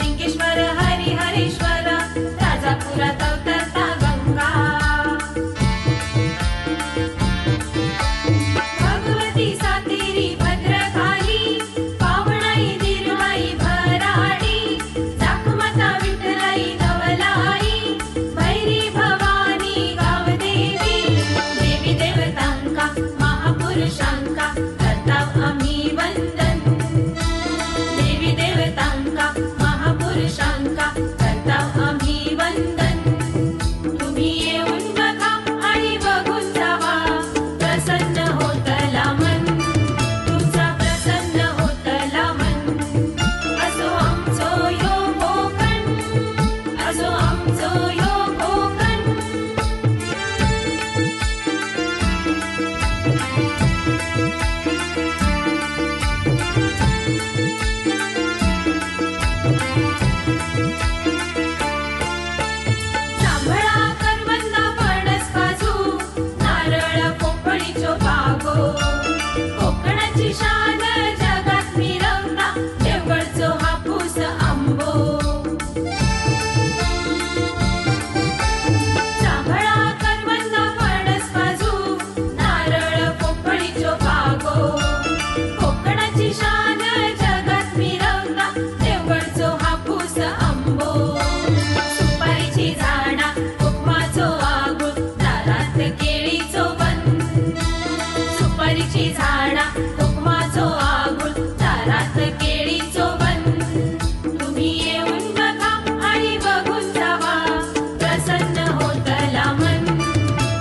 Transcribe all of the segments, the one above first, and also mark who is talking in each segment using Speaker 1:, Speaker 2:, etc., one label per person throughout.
Speaker 1: लिंगेश्वर हरिहरेश्वर राजापुरात अवतरता गंगा भगवती सातेरी भद्रकाली पावणाई निर्माई भराडी जाखमाता विठ्ठलाई नवलाई भैरी भवानी गावदेवी देवी देवतांका महापुरुषांका करताव आम्ही वंदन देवी देवतांका महापुरुषांका करताव आम्ही वंदन तुम्ही येऊन बघा आणि बघून जावा प्रसन्न होतला मन तुमचा प्रसन्न होतला मन असो आमचो यो कोकण असो आमचो यो कोकण जांभळा करवंदा फणस काजू नारळ पोपळीचो बागो कोकणाची शान जगात मिरवता देवगडचो हापूस आंबो जांभळा करवंदा फणस काजू नारळ पोपळीचो बागो कोकणाची शान जगात मिरवता देवगडचो हापूस आंबो सुपारीची झाडा उपमाचो आगुळ दारात केळीचो वन सुपारीची झाडा उपमाचो आगुळ दारात केळीचो वन तुम्ही येऊन बघा आणि बघून जावा प्रसन्न होतला मन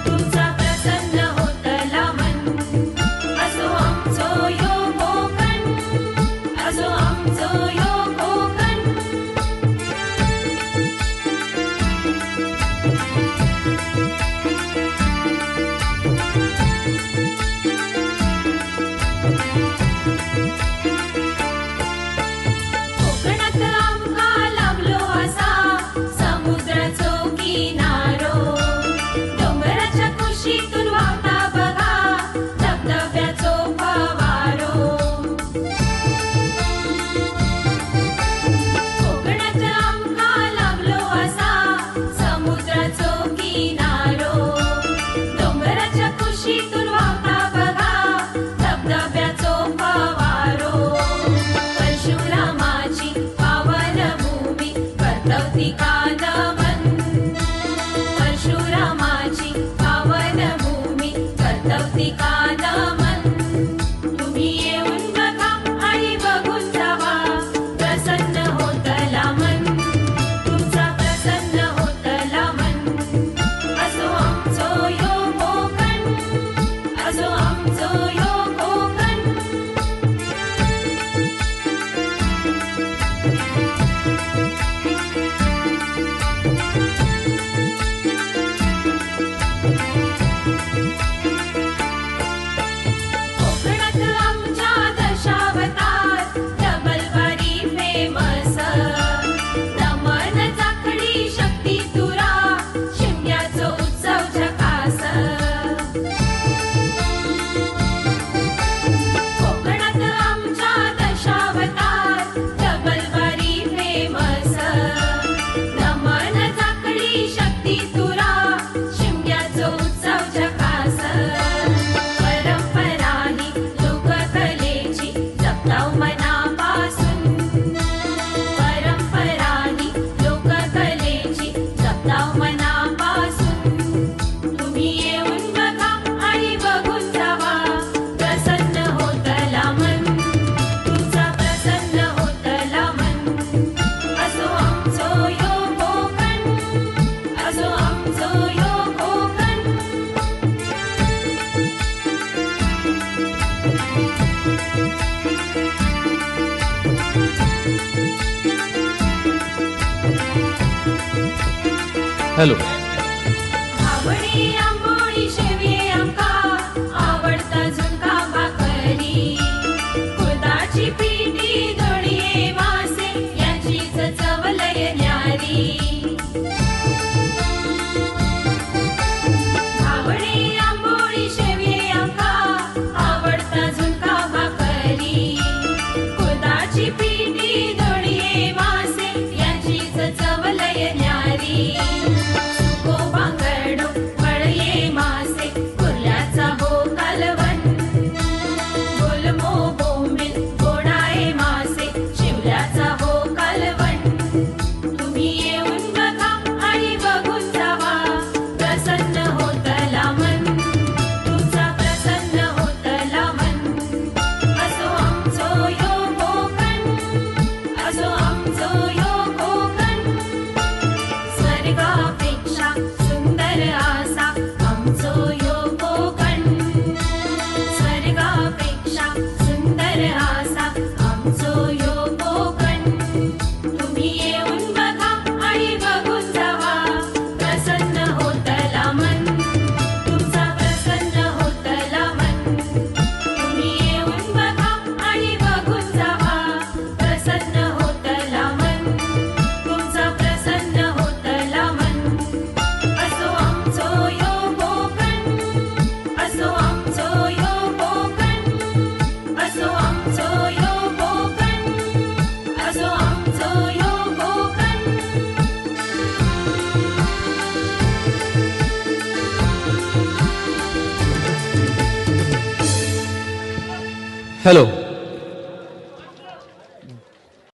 Speaker 1: तुमचा प्रसन्न होतला मन असो आमचो यो कोकण असो आमचो यो कोकण कोकणात आमका लाभलो असा समुद्राचो किनारो डोंगराच्या कुशीतून वाहता बघा धबधब्याचो फवारो कोकणात आमका लाभलो असा समुद्राचो किनारो डोंगराच्या कुशीतून वाहता बघा धबधब्याचो फवारो परशुरामाची पावन भूमी कर्तवती कानमन परशुरामाची पावन भूमी कर्तवती कानमन तुम्ही येऊन बघा आणि बघून जावा प्रसन्न होतला मन तुमचा प्रसन्न होतला मन असो आमचो यो कोकण असो आमचो यो कोकण कोकणात आमच्या दशावतार डबलबारी फेमस दमन चाकडी शक्ती तुरा शिमग्याचो उत्सव झकास कोकणात आमच्या दशावतार डबलबारी फेमस दमन चाकडी शक्ती तुरा शिमग्याचो उत्सव झकास परंपराही लोककलेची जपताव मनापासून परंपराही लोककलेची जपताव मनापासून तुम्ही येऊन बघा आणि बघून जावा प्रसन्न होतला मन तुमचा प्रसन्न होतला मन असो आमचो यो कोकण असो आमचो यो कोकण
Speaker 2: हॅलो
Speaker 1: आवडी आंबोळी शेवये आमका आवडता झुणका भाकरी कुळथाची पिठी दोडये मासे याचीच चव लय न्यारी आवडी आंबोळी शेवये आमका आवडता झुणका भाकरी कुळथाची पिठी दोडये मासे
Speaker 2: हॅलो